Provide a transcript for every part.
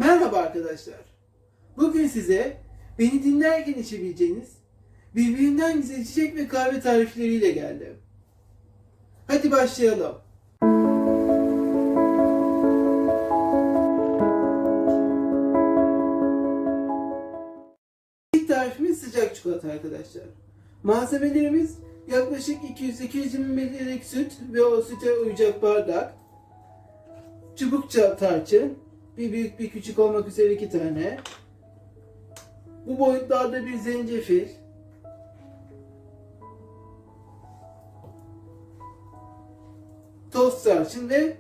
Merhaba arkadaşlar. Bugün size beni dinlerken içebileceğiniz birbirinden güzel içecek ve kahve tarifleriyle geldim. Hadi başlayalım. İlk tarifimiz sıcak çikolata arkadaşlar. Malzemelerimiz yaklaşık 200-220 ml süt ve o süte uyacak bardak, çubukça tarçın, bir büyük bir küçük olmak üzere 2 tane, bu boyutlarda bir zencefil, toz tarçın ve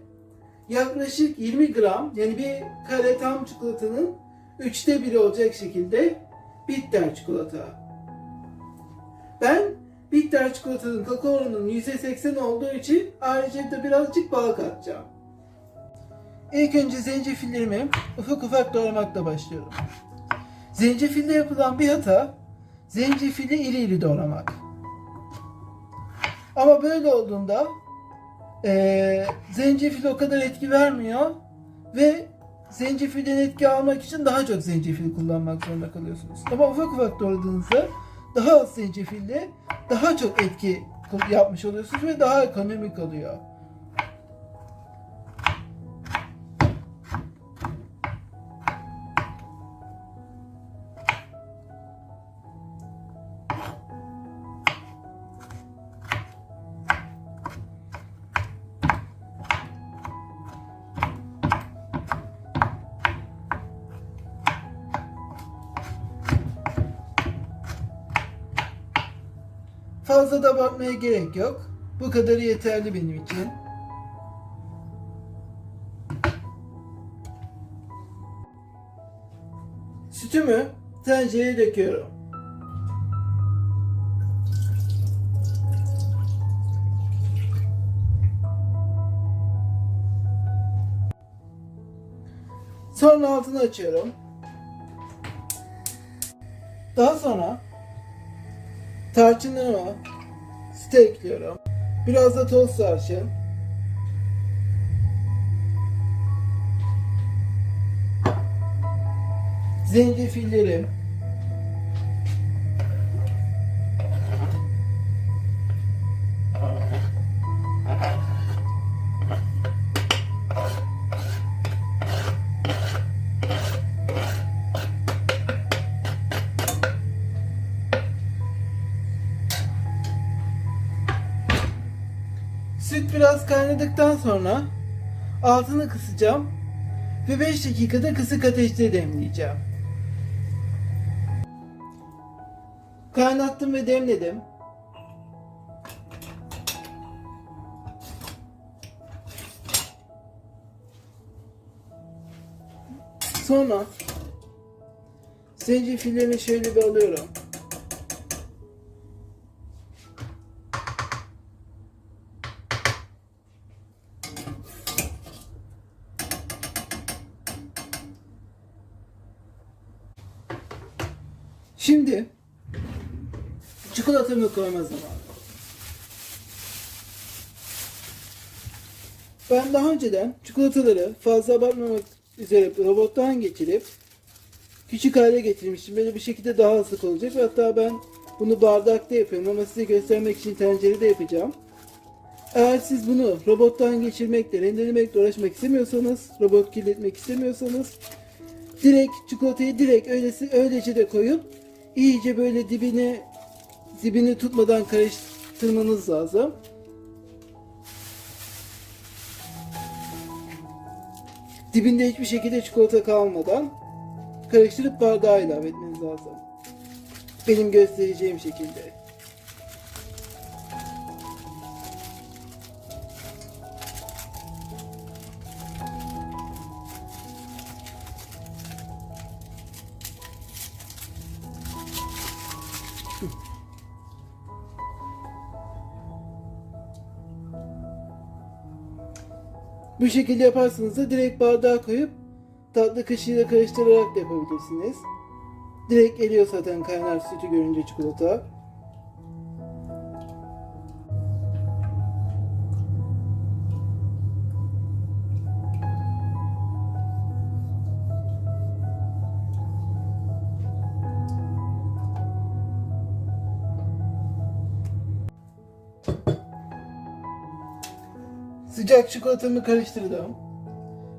yaklaşık 20 gram, yani bir kare tam çikolatanın 3'te 1'i olacak şekilde bitter çikolata. Ben bitter çikolatanın kakao oranının %80 olduğu için ayrıca da birazcık bal katacağım. İlk önce zencefillerimi ufak ufak doğramakla başlıyorum. Zencefilde yapılan bir hata, zencefili iri iri doğramak. Ama böyle olduğunda zencefil o kadar etki vermiyor ve zencefilden etki almak için daha çok zencefil kullanmak zorunda kalıyorsunuz. Ama ufak ufak doğradığınızda daha az zencefille daha çok etki yapmış oluyorsunuz ve daha ekonomik oluyor. Fazla da abartmaya gerek yok. Bu kadarı yeterli benim için. Sütümü tencereye döküyorum. Sonra altını açıyorum. Daha sonra tarçınlarımı süte ekliyorum. Biraz da toz tarçın. Zencefilleri. Süt biraz kaynadıktan sonra altını kısacağım ve 5 dakikada kısık ateşte demleyeceğim. Kaynattım ve demledim. Sonra zencefillerini şöyle bir alıyorum. Şimdi çikolatamı koyma zamanı. Ben daha önceden çikolataları fazla abartmamak üzere robottan geçirip küçük hale getirmiştim. Böyle bir şekilde daha ılık olacak. Hatta ben bunu bardakta yapıyorum ama size göstermek için tencerede yapacağım. Eğer siz bunu robottan geçirmekle, rendelemekle uğraşmak istemiyorsanız, robot kirletmek istemiyorsanız direkt çikolatayı öylece de koyup iyice böyle dibini tutmadan karıştırmanız lazım. Dibinde hiçbir şekilde çikolata kalmadan karıştırıp bardağa ilave etmeniz lazım. Benim göstereceğim şekilde. Bu şekilde yaparsanız da direkt bardağa koyup tatlı kaşığıyla karıştırarak da yapabilirsiniz. Direkt eriyor zaten kaynar sütü görünce çikolata. Sıcak çikolatamı karıştırdım.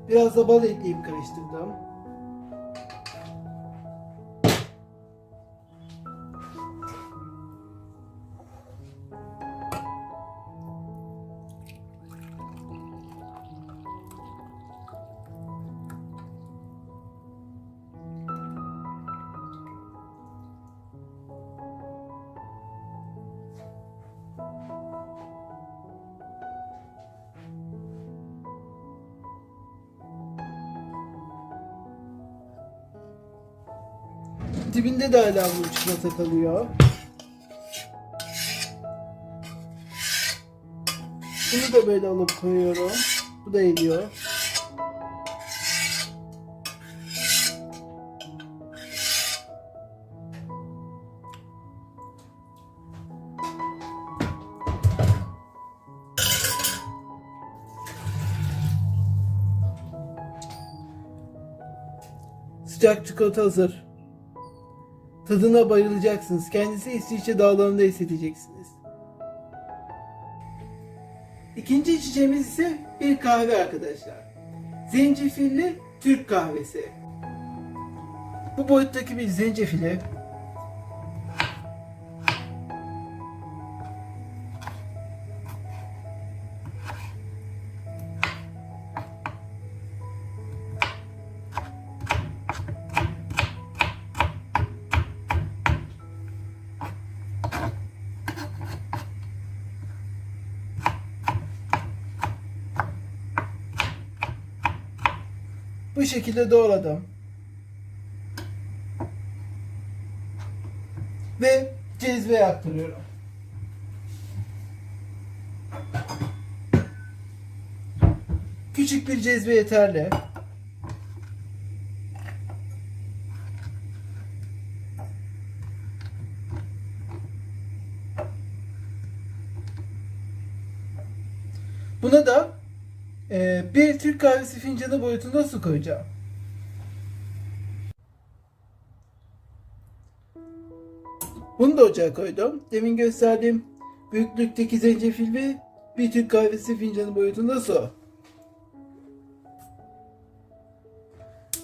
Biraz da bal ekleyip karıştırdım. Dibinde de hala bu çikolata kalıyor. Bunu da böyle alıp koyuyorum. Bu da eriyor. Sıcak çikolata hazır. Tadına bayılacaksınız. Kendisi İsviçre dağlarında hissedeceksiniz. İkinci içeceğimiz ise bir kahve arkadaşlar. Zencefilli Türk kahvesi. Bu boyuttaki bir zencefili bu şekilde doğradım. Ve cezveye aktarıyorum. Küçük bir cezve yeterli. Buna da bir Türk kahvesi fincanı boyutunda su koyacağım. Bunu da ocağa koydum. Demin gösterdiğim büyüklükteki zencefil ve bir Türk kahvesi fincanı boyutunda su.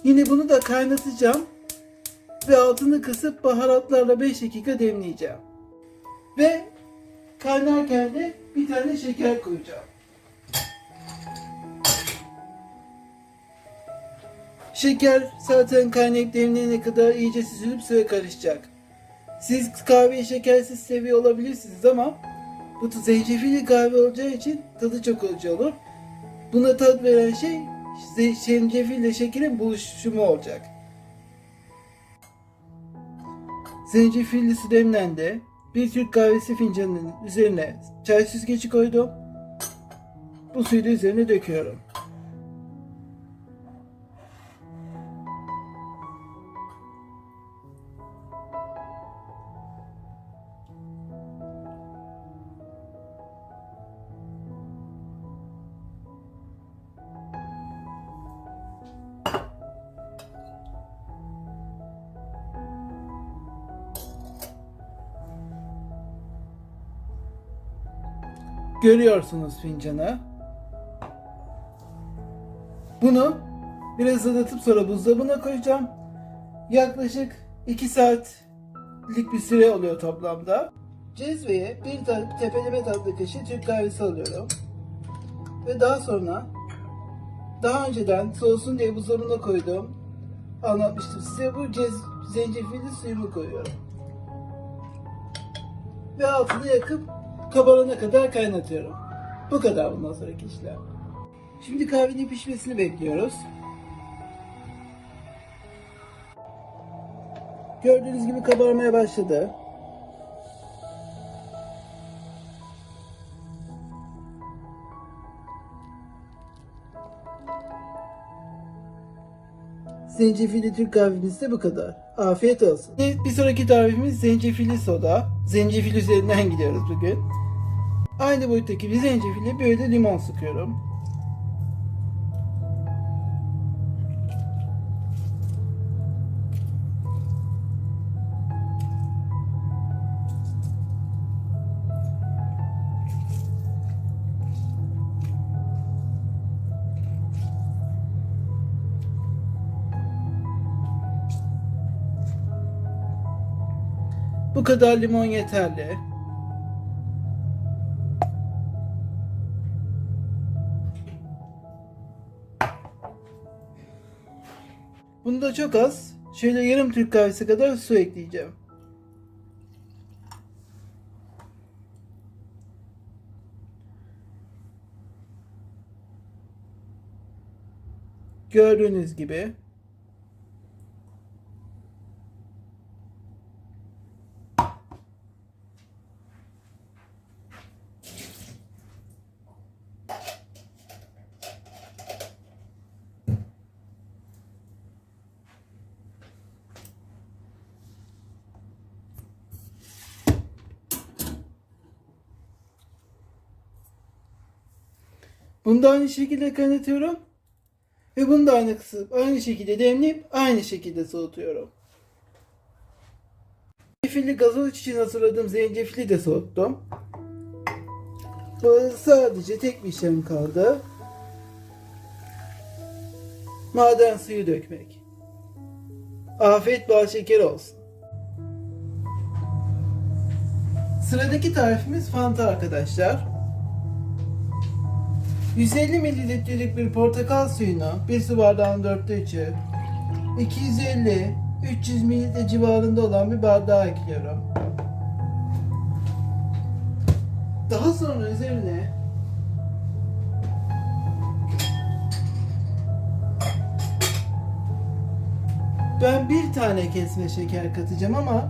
Yine bunu da kaynatacağım ve altını kısıp baharatlarla 5 dakika demleyeceğim. Ve kaynarken de bir tane şeker koyacağım. Şeker zaten kaynayıp demlenene kadar iyice süzülüp suya karışacak. Siz kahveyi şekersiz seviyor olabilirsiniz ama bu zencefilli kahve olacağı için tadı çok hoş olur. Buna tat veren şey zencefille şekerin buluşumu olacak. Zencefilli su demlendi. Bir Türk kahvesi fincanının üzerine çay süzgeci koydum. Bu suyu da üzerine döküyorum. Görüyorsunuz fincanı. Bunu biraz ılıtıp sonra buzdolabına koyacağım. Yaklaşık 2 saatlik bir süre oluyor toplamda. Cezveye bir tepeleme tatlı kaşığı Türk kahvesi alıyorum. Ve daha sonra daha önceden soğusun diye buzdolabına koydum. Anlatmıştım size, bu zencefilli suyumu koyuyorum. Ve altını yakıp kabarana kadar kaynatıyorum. Bu kadar bundan sonraki işlem. Şimdi kahvenin pişmesini bekliyoruz. Gördüğünüz gibi kabarmaya başladı. Zencefilli Türk kahvemiz de bu kadar. Afiyet olsun. Bir sonraki tarifimiz zencefilli soda. Zencefil üzerinden gidiyoruz bugün. Aynı boyuttaki bir zencefille böyle limon sıkıyorum. Bu kadar limon yeterli. Bunda çok az, şöyle yarım Türk kahvesi kadar su ekleyeceğim. Gördüğünüz gibi. Bunu da aynı şekilde kaynatıyorum. Ve bunu da aynı şekilde demleyip aynı şekilde soğutuyorum. Zencefilli gazoz için hazırladığım zencefili de soğuttum. Bu sadece tek bir işlem kaldı. Maden suyu dökmek. Afiyet bal şeker olsun. Sıradaki tarifimiz Fanta arkadaşlar. 150 mililitrelik bir portakal suyunu 1 su bardağının 4'te 3'ü 250-300 mililitre civarında olan bir bardağa ekliyorum. Daha sonra üzerine ben bir tane kesme şeker katacağım ama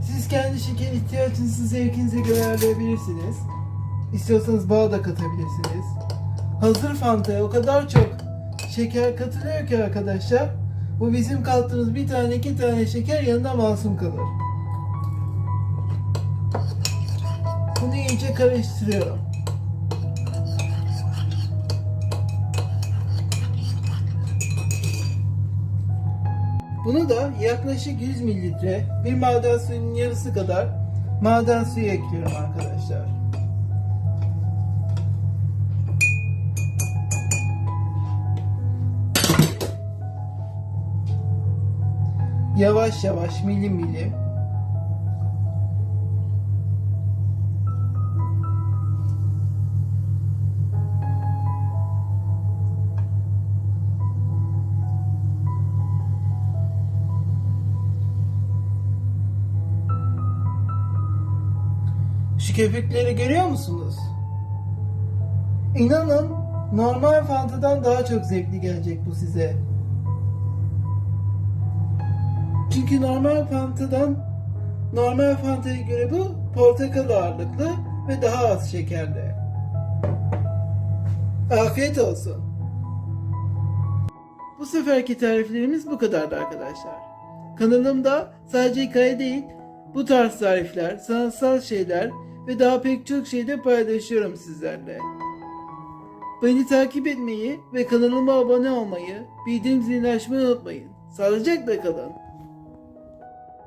siz kendi şeker ihtiyacınızı zevkinize göre ayarlayabilirsiniz. İstiyorsanız bal da katabilirsiniz. Hazır Fanta'ya o kadar çok şeker katılıyor ki arkadaşlar, bu bizim kattığımız bir tane iki tane şeker yanında masum kalır. Bunu iyice karıştırıyorum. Bunu da yaklaşık 100 mililitre bir maden suyunun yarısı kadar maden suyu ekliyorum arkadaşlar. Yavaş yavaş milim milim şu köpükleri görüyor musunuz? İnanın normal Fanta'dan daha çok zevkli gelecek bu size. Çünkü normal Fanta'ya göre bu portakal ağırlıklı ve daha az şekerli. Afiyet olsun. Bu seferki tariflerimiz bu kadardı arkadaşlar. Kanalımda sadece hikaye değil, bu tarz tarifler, sanatsal şeyler ve daha pek çok şey de paylaşıyorum sizlerle. Beni takip etmeyi ve kanalıma abone olmayı, bildirim zilini açmayı unutmayın. Sağlıcakla kalın.